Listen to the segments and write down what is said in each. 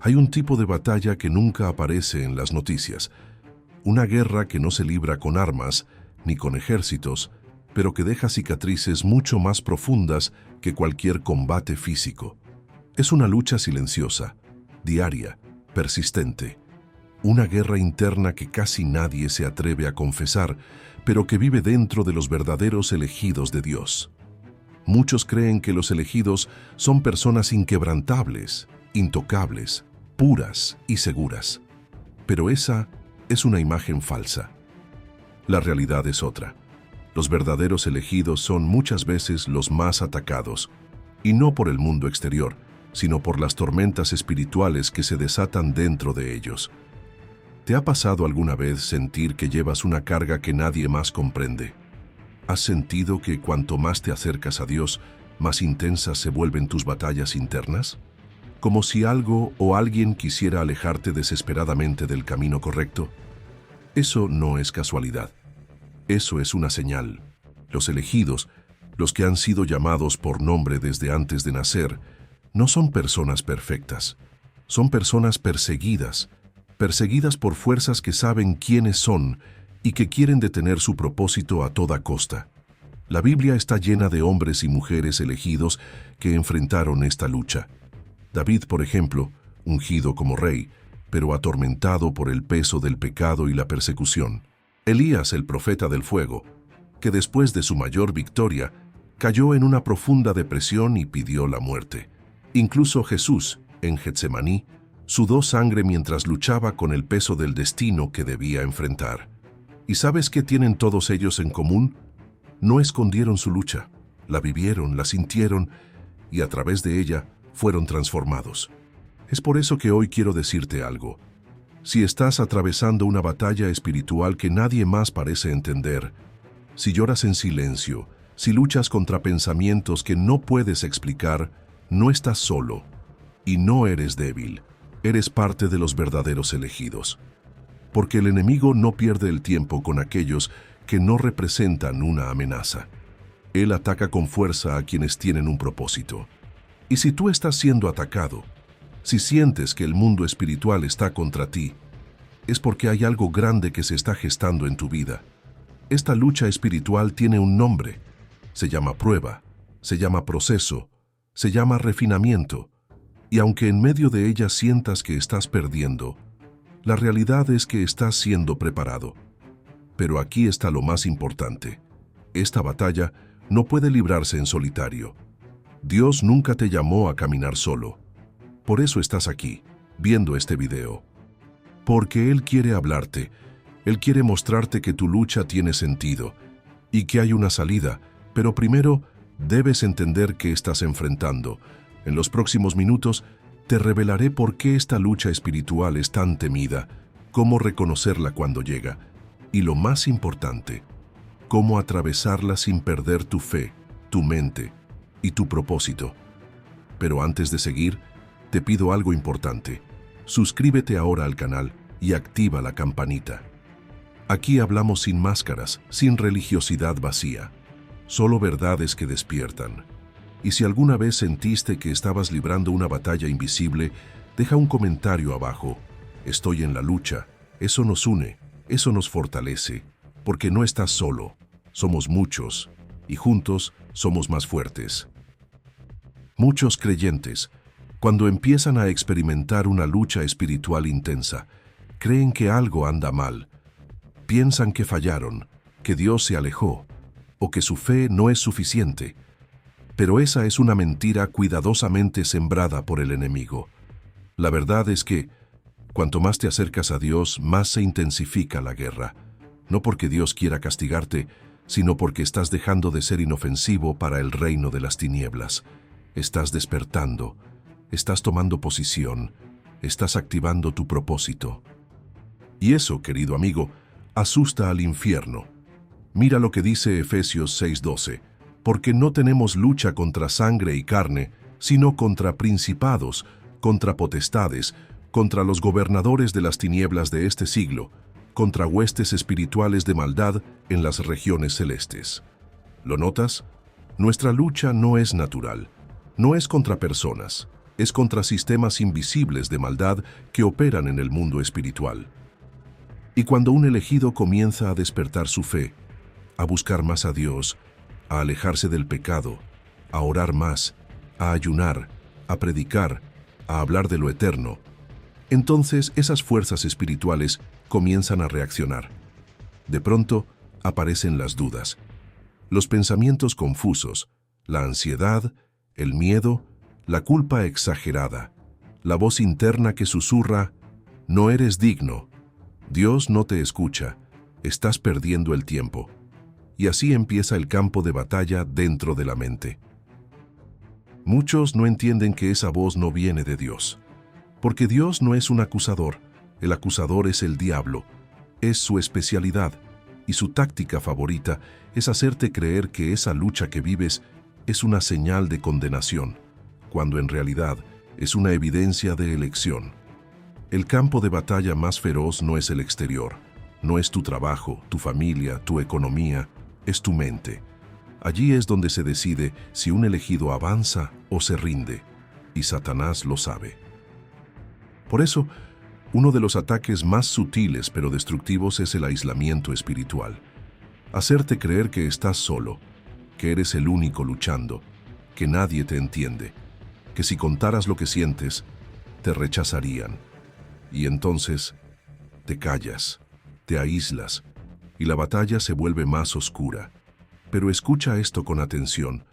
Hay un tipo de batalla que nunca aparece en las noticias. Una guerra que no se libra con armas ni con ejércitos, pero que deja cicatrices mucho más profundas que cualquier combate físico. Es una lucha silenciosa, diaria, persistente. Una guerra interna que casi nadie se atreve a confesar, pero que vive dentro de los verdaderos elegidos de Dios. Muchos creen que los elegidos son personas inquebrantables, intocables, puras y seguras. Pero esa es una imagen falsa. La realidad es otra. Los verdaderos elegidos son muchas veces los más atacados, y no por el mundo exterior, sino por las tormentas espirituales que se desatan dentro de ellos. ¿Te ha pasado alguna vez sentir que llevas una carga que nadie más comprende? ¿Has sentido que cuanto más te acercas a Dios, más intensas se vuelven tus batallas internas? Como si algo o alguien quisiera alejarte desesperadamente del camino correcto. Eso no es casualidad. Eso es una señal. Los elegidos, los que han sido llamados por nombre desde antes de nacer, no son personas perfectas. Son personas perseguidas por fuerzas que saben quiénes son y que quieren detener su propósito a toda costa. La Biblia está llena de hombres y mujeres elegidos que enfrentaron esta lucha. David, por ejemplo, ungido como rey, pero atormentado por el peso del pecado y la persecución. Elías, el profeta del fuego, que después de su mayor victoria, cayó en una profunda depresión y pidió la muerte. Incluso Jesús, en Getsemaní, sudó sangre mientras luchaba con el peso del destino que debía enfrentar. ¿Y sabes qué tienen todos ellos en común? No escondieron su lucha, la vivieron, la sintieron y a través de ella fueron transformados. Es por eso que hoy quiero decirte algo. Si estás atravesando una batalla espiritual que nadie más parece entender, si lloras en silencio, si luchas contra pensamientos que no puedes explicar, no estás solo y no eres débil. Eres parte de los verdaderos elegidos. Porque el enemigo no pierde el tiempo con aquellos que no representan una amenaza. Él ataca con fuerza a quienes tienen un propósito. Y si tú estás siendo atacado, si sientes que el mundo espiritual está contra ti, es porque hay algo grande que se está gestando en tu vida. Esta lucha espiritual tiene un nombre. Se llama prueba, se llama proceso, se llama refinamiento. Y aunque en medio de ella sientas que estás perdiendo, la realidad es que estás siendo preparado. Pero aquí está lo más importante. Esta batalla no puede librarse en solitario. Dios nunca te llamó a caminar solo. Por eso estás aquí, viendo este video. Porque Él quiere hablarte. Él quiere mostrarte que tu lucha tiene sentido y que hay una salida, pero primero debes entender qué estás enfrentando. En los próximos minutos te revelaré por qué esta lucha espiritual es tan temida, cómo reconocerla cuando llega y, lo más importante, cómo atravesarla sin perder tu fe, tu mente y tu propósito. Pero antes de seguir, te pido algo importante. Suscríbete ahora al canal y activa la campanita. Aquí hablamos sin máscaras, sin religiosidad vacía, solo verdades que despiertan. Y si alguna vez sentiste que estabas librando una batalla invisible, deja un comentario abajo. Estoy en la lucha. Eso nos une, eso nos fortalece, porque no estás solo. Somos muchos, y juntos somos más fuertes. Muchos creyentes, cuando empiezan a experimentar una lucha espiritual intensa, creen que algo anda mal. Piensan que fallaron, que Dios se alejó, o que su fe no es suficiente. Pero esa es una mentira cuidadosamente sembrada por el enemigo. La verdad es que, cuanto más te acercas a Dios, más se intensifica la guerra. No porque Dios quiera castigarte, sino porque estás dejando de ser inofensivo para el reino de las tinieblas. Estás despertando, estás tomando posición, estás activando tu propósito. Y eso, querido amigo, asusta al infierno. Mira lo que dice Efesios 6:12. Porque no tenemos lucha contra sangre y carne, sino contra principados, contra potestades, contra los gobernadores de las tinieblas de este siglo, contra huestes espirituales de maldad en las regiones celestes. ¿Lo notas? Nuestra lucha no es natural, no es contra personas, Es contra sistemas invisibles de maldad que operan en el mundo espiritual. Y cuando un elegido comienza a despertar su fe, a buscar más a Dios, a alejarse del pecado, a orar más, a ayunar, a predicar, a hablar de lo eterno, entonces esas fuerzas espirituales comienzan a reaccionar. De pronto aparecen las dudas, los pensamientos confusos, la ansiedad, el miedo, la culpa exagerada, la voz interna que susurra, no eres digno, Dios no te escucha, estás perdiendo el tiempo. Y así empieza el campo de batalla dentro de la mente. Muchos no entienden que esa voz no viene de Dios, porque Dios no es un acusador, el acusador es el diablo, es su especialidad, y su táctica favorita es hacerte creer que esa lucha que vives es una señal de condenación, cuando en realidad es una evidencia de elección. El campo de batalla más feroz no es el exterior, no es tu trabajo, tu familia, tu economía, es tu mente. Allí es donde se decide si un elegido avanza o se rinde, y Satanás lo sabe. Por eso, uno de los ataques más sutiles pero destructivos es el aislamiento espiritual. Hacerte creer que estás solo, que eres el único luchando, que nadie te entiende, que si contaras lo que sientes, te rechazarían. Y entonces, te callas, te aíslas, y la batalla se vuelve más oscura. Pero escucha esto con atención,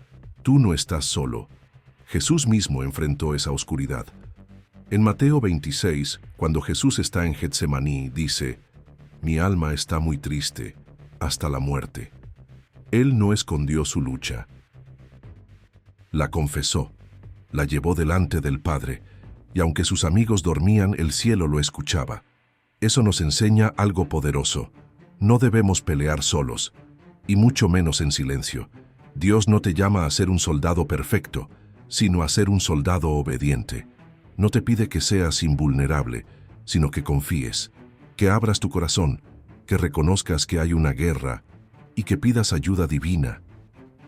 tú no estás solo. Jesús mismo enfrentó esa oscuridad. En Mateo 26, cuando Jesús está en Getsemaní, dice, «Mi alma está muy triste, hasta la muerte». Él no escondió su lucha. La confesó, la llevó delante del Padre, y aunque sus amigos dormían, el cielo lo escuchaba. Eso nos enseña algo poderoso. No debemos pelear solos, y mucho menos en silencio. Dios no te llama a ser un soldado perfecto, sino a ser un soldado obediente. No te pide que seas invulnerable, sino que confíes, que abras tu corazón, que reconozcas que hay una guerra y que pidas ayuda divina.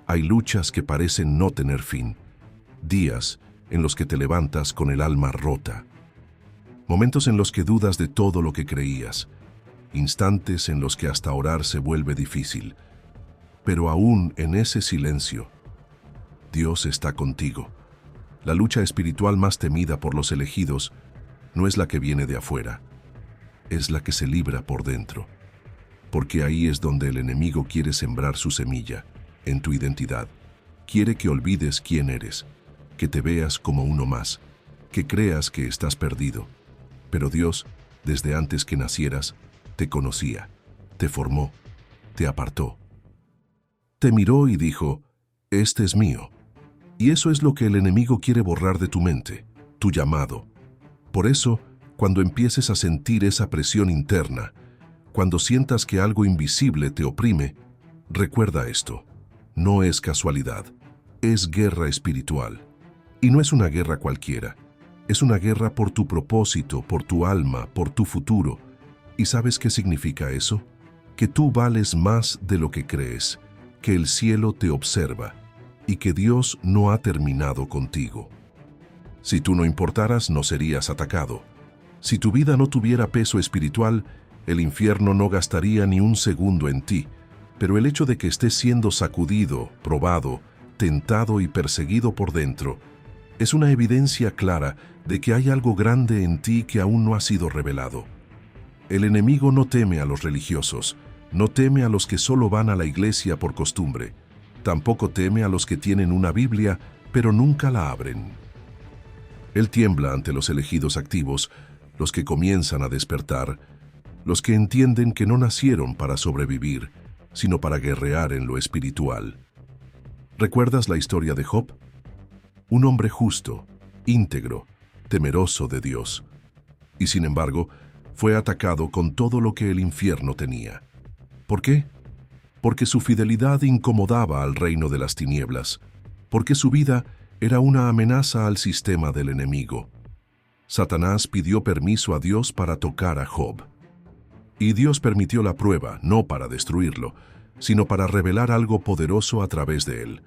Hay luchas que parecen no tener fin, días en los que te levantas con el alma rota, momentos en los que dudas de todo lo que creías, instantes en los que hasta orar se vuelve difícil. Pero aún en ese silencio, Dios está contigo. La lucha espiritual más temida por los elegidos no es la que viene de afuera, es la que se libra por dentro. Porque ahí es donde el enemigo quiere sembrar su semilla, en tu identidad. Quiere que olvides quién eres, que te veas como uno más, que creas que estás perdido. Pero Dios, desde antes que nacieras, te conocía, te formó, te apartó. Te miró y dijo, «Este es mío». Y eso es lo que el enemigo quiere borrar de tu mente, tu llamado. Por eso, cuando empieces a sentir esa presión interna, cuando sientas que algo invisible te oprime, recuerda esto. No es casualidad, es guerra espiritual. Y no es una guerra cualquiera, es una guerra por tu propósito, por tu alma, por tu futuro. ¿Y sabes qué significa eso? Que tú vales más de lo que crees, que el cielo te observa y que Dios no ha terminado contigo. Si tú no importaras, no serías atacado. Si tu vida no tuviera peso espiritual, el infierno no gastaría ni un segundo en ti. Pero el hecho de que estés siendo sacudido, probado, tentado y perseguido por dentro, es una evidencia clara de que hay algo grande en ti que aún no ha sido revelado. El enemigo no teme a los religiosos, no teme a los que solo van a la iglesia por costumbre, tampoco teme a los que tienen una Biblia, pero nunca la abren. Él tiembla ante los elegidos activos, los que comienzan a despertar, los que entienden que no nacieron para sobrevivir, sino para guerrear en lo espiritual. ¿Recuerdas la historia de Job? Un hombre justo, íntegro, temeroso de Dios. Y sin embargo, fue atacado con todo lo que el infierno tenía. ¿Por qué? Porque su fidelidad incomodaba al reino de las tinieblas, porque su vida era una amenaza al sistema del enemigo. Satanás pidió permiso a Dios para tocar a Job. Y Dios permitió la prueba, no para destruirlo, sino para revelar algo poderoso a través de él.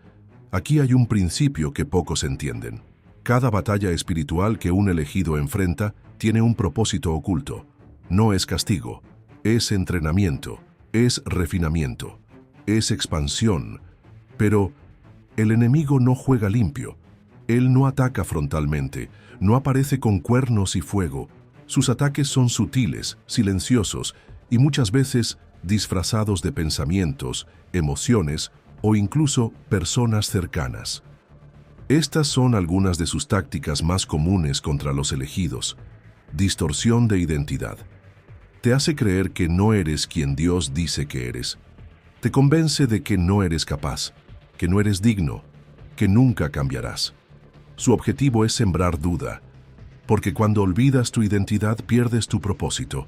Aquí hay un principio que pocos entienden. Cada batalla espiritual que un elegido enfrenta tiene un propósito oculto. No es castigo, es entrenamiento, es refinamiento, es expansión. Pero el enemigo no juega limpio. Él no ataca frontalmente, no aparece con cuernos y fuego. Sus ataques son sutiles, silenciosos y muchas veces disfrazados de pensamientos, emociones o incluso personas cercanas. Estas son algunas de sus tácticas más comunes contra los elegidos. Distorsión de identidad. Te hace creer que no eres quien Dios dice que eres. Te convence de que no eres capaz, que no eres digno, que nunca cambiarás. Su objetivo es sembrar duda, porque cuando olvidas tu identidad pierdes tu propósito.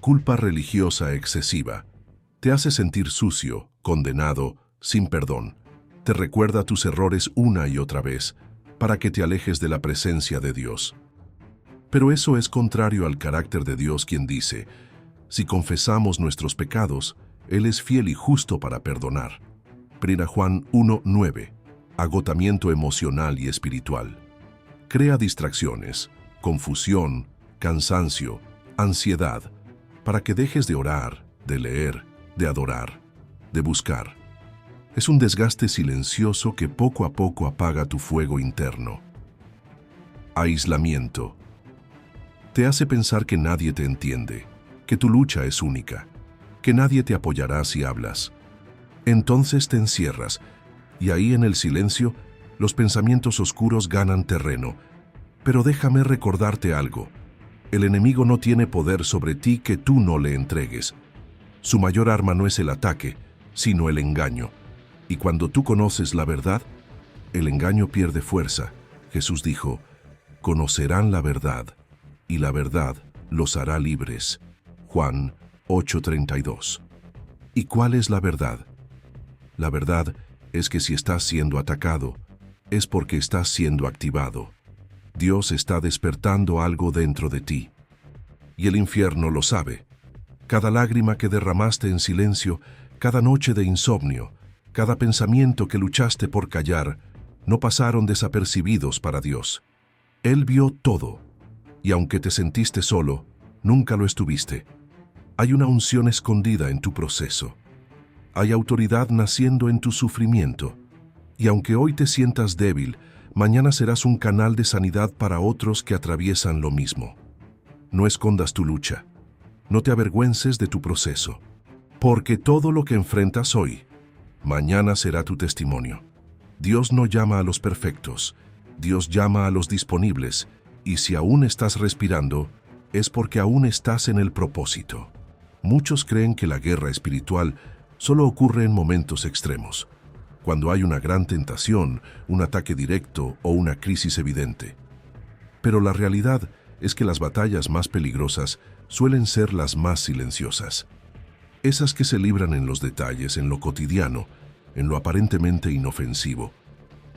Culpa religiosa excesiva. Te hace sentir sucio, condenado, sin perdón. Te recuerda tus errores una y otra vez, para que te alejes de la presencia de Dios. Pero eso es contrario al carácter de Dios, quien dice: si confesamos nuestros pecados, Él es fiel y justo para perdonar. 1 Juan 1:9. Agotamiento emocional y espiritual. Crea distracciones, confusión, cansancio, ansiedad, para que dejes de orar, de leer, de adorar, de buscar. Es un desgaste silencioso que poco a poco apaga tu fuego interno. Aislamiento. Te hace pensar que nadie te entiende, que tu lucha es única, que nadie te apoyará si hablas. Entonces te encierras, y ahí en el silencio, los pensamientos oscuros ganan terreno. Pero déjame recordarte algo. El enemigo no tiene poder sobre ti que tú no le entregues. Su mayor arma no es el ataque, sino el engaño. Y cuando tú conoces la verdad, el engaño pierde fuerza. Jesús dijo: conocerán la verdad, y la verdad los hará libres. Juan 8:32. ¿Y cuál es la verdad? La verdad es que si estás siendo atacado, es porque estás siendo activado. Dios está despertando algo dentro de ti. Y el infierno lo sabe. Cada lágrima que derramaste en silencio, cada noche de insomnio, cada pensamiento que luchaste por callar, no pasaron desapercibidos para Dios. Él vio todo, y aunque te sentiste solo, nunca lo estuviste. Hay una unción escondida en tu proceso. Hay autoridad naciendo en tu sufrimiento. Y aunque hoy te sientas débil, mañana serás un canal de sanidad para otros que atraviesan lo mismo. No escondas tu lucha. No te avergüences de tu proceso. Porque todo lo que enfrentas hoy, mañana será tu testimonio. Dios no llama a los perfectos. Dios llama a los disponibles. Y si aún estás respirando, es porque aún estás en el propósito. Muchos creen que la guerra espiritual solo ocurre en momentos extremos, cuando hay una gran tentación, un ataque directo o una crisis evidente. Pero la realidad es que las batallas más peligrosas suelen ser las más silenciosas. Esas que se libran en los detalles, en lo cotidiano, en lo aparentemente inofensivo.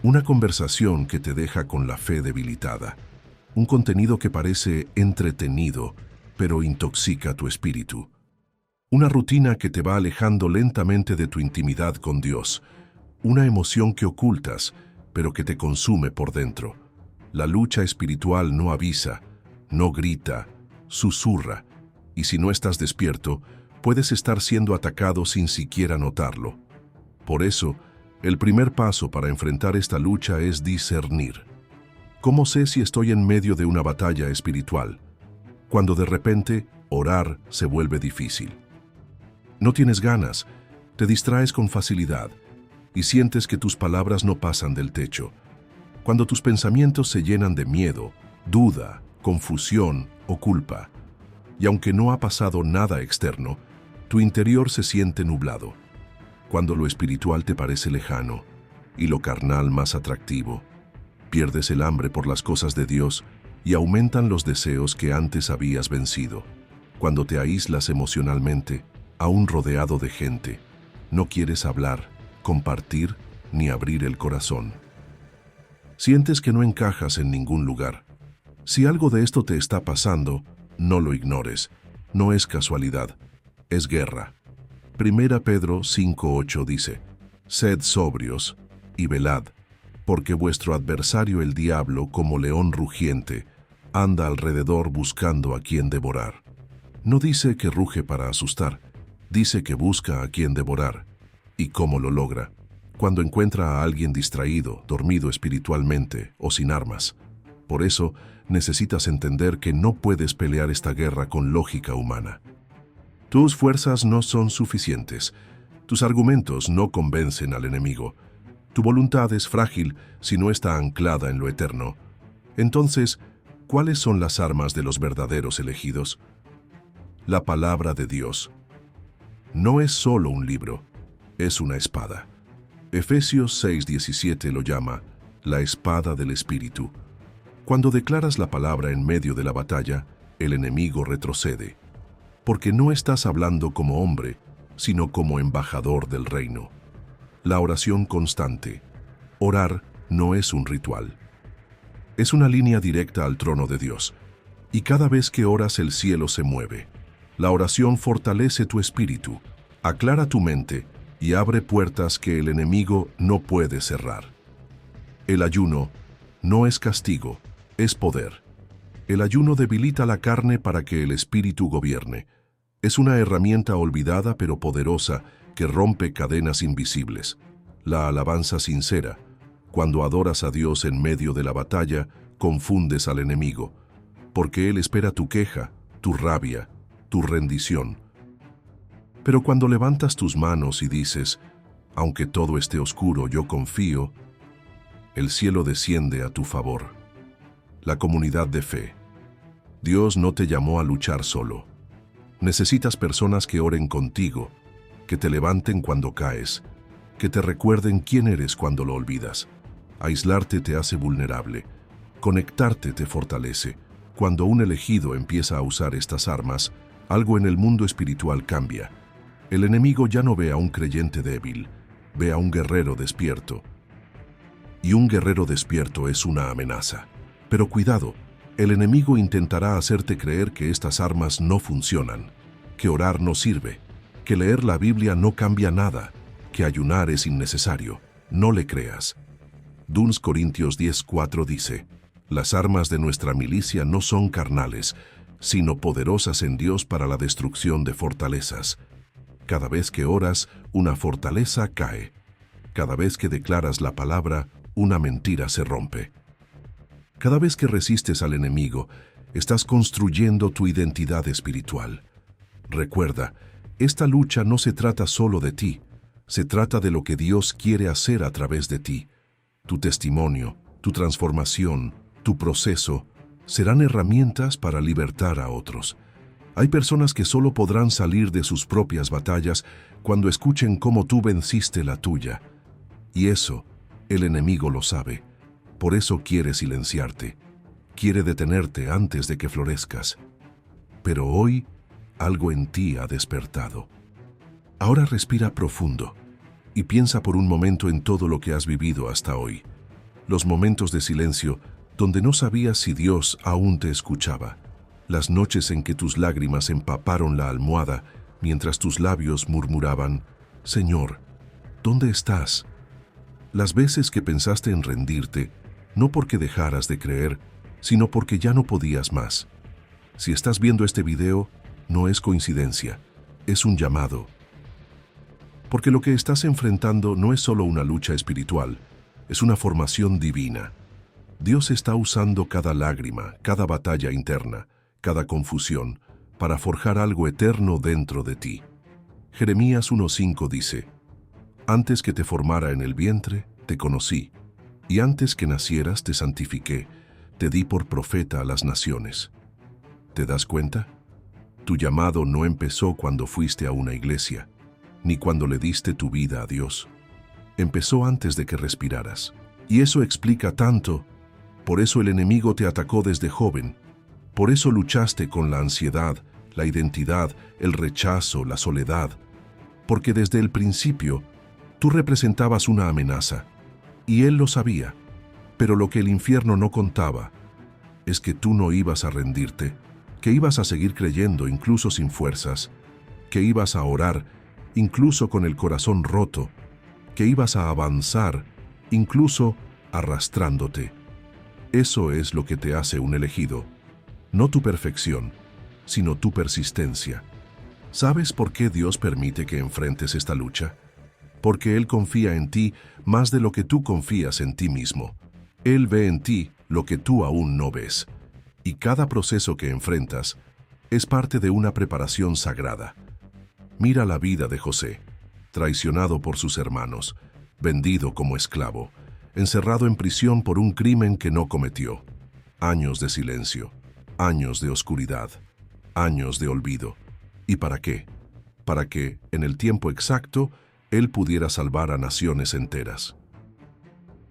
Una conversación que te deja con la fe debilitada. Un contenido que parece entretenido, pero intoxica tu espíritu. Una rutina que te va alejando lentamente de tu intimidad con Dios. Una emoción que ocultas, pero que te consume por dentro. La lucha espiritual no avisa, no grita, susurra. Y si no estás despierto, puedes estar siendo atacado sin siquiera notarlo. Por eso, el primer paso para enfrentar esta lucha es discernir. ¿Cómo sé si estoy en medio de una batalla espiritual? Cuando de repente, orar se vuelve difícil. No tienes ganas, te distraes con facilidad y sientes que tus palabras no pasan del techo. Cuando tus pensamientos se llenan de miedo, duda, confusión o culpa. Y aunque no ha pasado nada externo, tu interior se siente nublado. Cuando lo espiritual te parece lejano y lo carnal más atractivo, pierdes el hambre por las cosas de Dios y aumentan los deseos que antes habías vencido. Cuando te aíslas emocionalmente, aún rodeado de gente, no quieres hablar, compartir ni abrir el corazón. Sientes que no encajas en ningún lugar. Si algo de esto te está pasando, no lo ignores. No es casualidad, es guerra. 1 Pedro 5:8 dice: sed sobrios y velad, porque vuestro adversario el diablo, como león rugiente, anda alrededor buscando a quien devorar. No dice que ruge para asustar, dice que busca a quien devorar. ¿Y cómo lo logra? Cuando encuentra a alguien distraído, dormido espiritualmente o sin armas. Por eso, necesitas entender que no puedes pelear esta guerra con lógica humana. Tus fuerzas no son suficientes. Tus argumentos no convencen al enemigo. Tu voluntad es frágil si no está anclada en lo eterno. Entonces, ¿cuáles son las armas de los verdaderos elegidos? La palabra de Dios. No es solo un libro, es una espada. Efesios 6:17 lo llama la espada del Espíritu. Cuando declaras la palabra en medio de la batalla, el enemigo retrocede, porque no estás hablando como hombre, sino como embajador del reino. La oración constante. Orar no es un ritual. Es una línea directa al trono de Dios, y cada vez que oras el cielo se mueve. La oración fortalece tu espíritu, aclara tu mente y abre puertas que el enemigo no puede cerrar. El ayuno no es castigo, es poder. El ayuno debilita la carne para que el espíritu gobierne. Es una herramienta olvidada pero poderosa que rompe cadenas invisibles. La alabanza sincera. Cuando adoras a Dios en medio de la batalla, confundes al enemigo, porque Él espera tu queja, tu rabia, tu rendición. Pero cuando levantas tus manos y dices, aunque todo esté oscuro, yo confío, el cielo desciende a tu favor. La comunidad de fe. Dios no te llamó a luchar solo. Necesitas personas que oren contigo, que te levanten cuando caes, que te recuerden quién eres cuando lo olvidas. Aislarte te hace vulnerable. Conectarte te fortalece. Cuando un elegido empieza a usar estas armas, algo en el mundo espiritual cambia. El enemigo ya no ve a un creyente débil, ve a un guerrero despierto. Y un guerrero despierto es una amenaza. Pero cuidado, el enemigo intentará hacerte creer que estas armas no funcionan, que orar no sirve, que leer la Biblia no cambia nada, que ayunar es innecesario. No le creas. 2 Corintios 10:4 dice, las armas de nuestra milicia no son carnales, sino poderosas en Dios para la destrucción de fortalezas. Cada vez que oras, una fortaleza cae. Cada vez que declaras la palabra, una mentira se rompe. Cada vez que resistes al enemigo, estás construyendo tu identidad espiritual. Recuerda, esta lucha no se trata solo de ti, se trata de lo que Dios quiere hacer a través de ti. Tu testimonio, tu transformación, tu proceso, serán herramientas para libertar a otros. Hay personas que solo podrán salir de sus propias batallas cuando escuchen cómo tú venciste la tuya. Y eso, el enemigo lo sabe. Por eso quiere silenciarte, quiere detenerte antes de que florezcas. Pero hoy, algo en ti ha despertado. Ahora respira profundo y piensa por un momento en todo lo que has vivido hasta hoy. Los momentos de silencio donde no sabías si Dios aún te escuchaba. Las noches en que tus lágrimas empaparon la almohada mientras tus labios murmuraban, Señor, ¿dónde estás? Las veces que pensaste en rendirte, no porque dejaras de creer, sino porque ya no podías más. Si estás viendo este video, no es coincidencia, es un llamado. Porque lo que estás enfrentando no es solo una lucha espiritual, es una formación divina. Dios está usando cada lágrima, cada batalla interna, cada confusión, para forjar algo eterno dentro de ti. Jeremías 1:5 dice, antes que te formara en el vientre, te conocí, y antes que nacieras te santifiqué, te di por profeta a las naciones. ¿Te das cuenta? Tu llamado no empezó cuando fuiste a una iglesia, ni cuando le diste tu vida a Dios. Empezó antes de que respiraras. Y eso explica tanto. Por eso el enemigo te atacó desde joven. Por eso luchaste con la ansiedad, la identidad, el rechazo, la soledad. Porque desde el principio, tú representabas una amenaza. Y él lo sabía. Pero lo que el infierno no contaba es que tú no ibas a rendirte, que ibas a seguir creyendo incluso sin fuerzas, que ibas a orar incluso con el corazón roto, que ibas a avanzar incluso arrastrándote. Eso es lo que te hace un elegido. No tu perfección, sino tu persistencia. ¿Sabes por qué Dios permite que enfrentes esta lucha? Porque Él confía en ti más de lo que tú confías en ti mismo. Él ve en ti lo que tú aún no ves. Y cada proceso que enfrentas es parte de una preparación sagrada. Mira la vida de José, traicionado por sus hermanos, vendido como esclavo, encerrado en prisión por un crimen que no cometió. Años de silencio, años de oscuridad, años de olvido. ¿Y para qué? Para que, en el tiempo exacto, Él pudiera salvar a naciones enteras.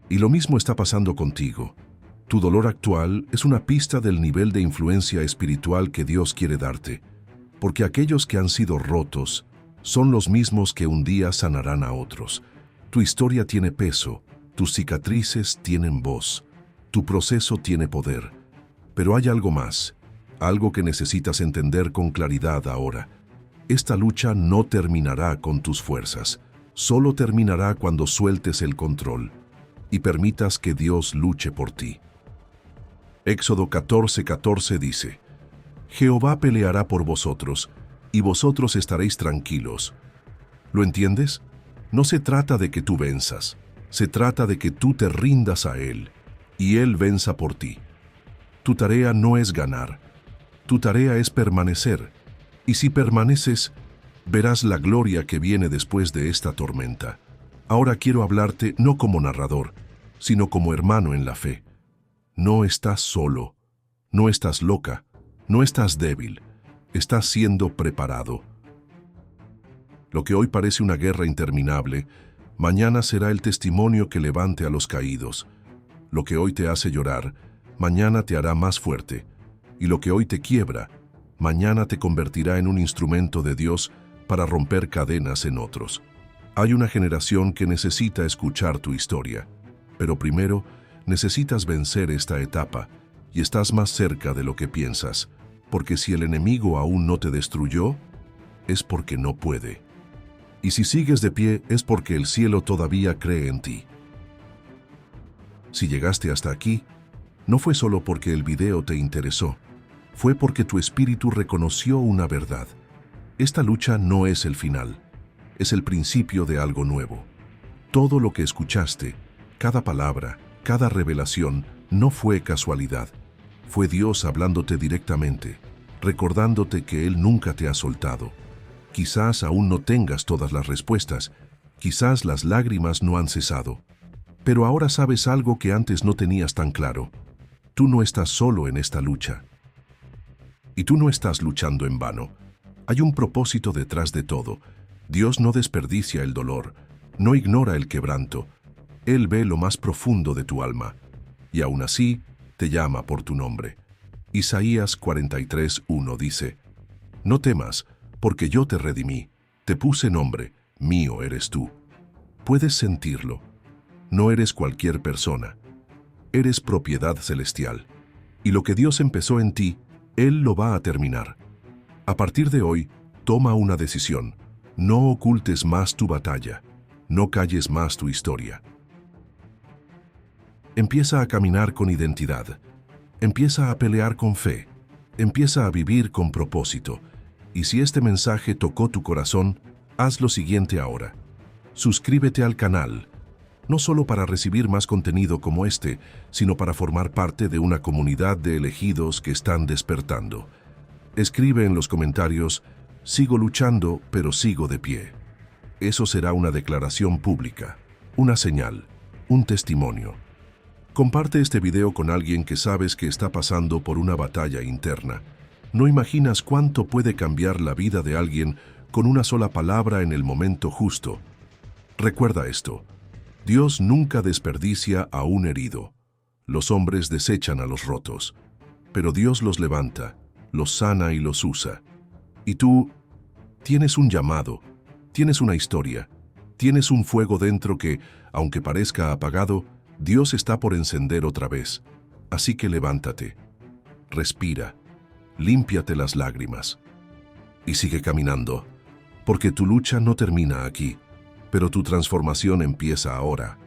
Y lo mismo está pasando contigo. Tu dolor actual es una pista del nivel de influencia espiritual que Dios quiere darte, porque aquellos que han sido rotos son los mismos que un día sanarán a otros. Tu historia tiene peso, tus cicatrices tienen voz, tu proceso tiene poder. Pero hay algo más, algo que necesitas entender con claridad ahora. Esta lucha no terminará con tus fuerzas, solo terminará cuando sueltes el control y permitas que Dios luche por ti. Éxodo 14:14 dice: Jehová peleará por vosotros, y vosotros estaréis tranquilos. ¿Lo entiendes? No se trata de que tú venzas, se trata de que tú te rindas a Él, y Él venza por ti. Tu tarea no es ganar, tu tarea es permanecer, y si permaneces, verás la gloria que viene después de esta tormenta. Ahora quiero hablarte no como narrador, sino como hermano en la fe. No estás solo, no estás loca, no estás débil, estás siendo preparado. Lo que hoy parece una guerra interminable, mañana será el testimonio que levante a los caídos. Lo que hoy te hace llorar, mañana te hará más fuerte. Y lo que hoy te quiebra, mañana te convertirá en un instrumento de Dios para romper cadenas en otros. Hay una generación que necesita escuchar tu historia, pero primero necesitas vencer esta etapa y estás más cerca de lo que piensas, porque si el enemigo aún no te destruyó, es porque no puede. Y si sigues de pie es porque el cielo todavía cree en ti. Si llegaste hasta aquí, no fue solo porque el video te interesó, fue porque tu espíritu reconoció una verdad. Esta lucha no es el final, es el principio de algo nuevo. Todo lo que escuchaste, cada palabra, cada revelación, no fue casualidad. Fue Dios hablándote directamente, recordándote que Él nunca te ha soltado. Quizás aún no tengas todas las respuestas, quizás las lágrimas no han cesado, pero ahora sabes algo que antes no tenías tan claro. Tú no estás solo en esta lucha. Y tú no estás luchando en vano. Hay un propósito detrás de todo. Dios no desperdicia el dolor, no ignora el quebranto. Él ve lo más profundo de tu alma, y aún así te llama por tu nombre. Isaías 43:1 dice: No temas, porque yo te redimí, te puse nombre, mío eres tú. Puedes sentirlo. No eres cualquier persona. Eres propiedad celestial. Y lo que Dios empezó en ti, Él lo va a terminar. A partir de hoy, toma una decisión. No ocultes más tu batalla. No calles más tu historia. Empieza a caminar con identidad. Empieza a pelear con fe. Empieza a vivir con propósito. Y si este mensaje tocó tu corazón, haz lo siguiente ahora. Suscríbete al canal, no solo para recibir más contenido como este, sino para formar parte de una comunidad de elegidos que están despertando. Escribe en los comentarios: sigo luchando, pero sigo de pie. Eso será una declaración pública, una señal, un testimonio. Comparte este video con alguien que sabes que está pasando por una batalla interna. No imaginas cuánto puede cambiar la vida de alguien con una sola palabra en el momento justo. Recuerda esto: Dios nunca desperdicia a un herido. Los hombres desechan a los rotos, pero Dios los levanta, los sana y los usa. Y tú tienes un llamado, tienes una historia, tienes un fuego dentro que, aunque parezca apagado, Dios está por encender otra vez. Así que levántate, respira, límpiate las lágrimas y sigue caminando, porque tu lucha no termina aquí, pero tu transformación empieza ahora.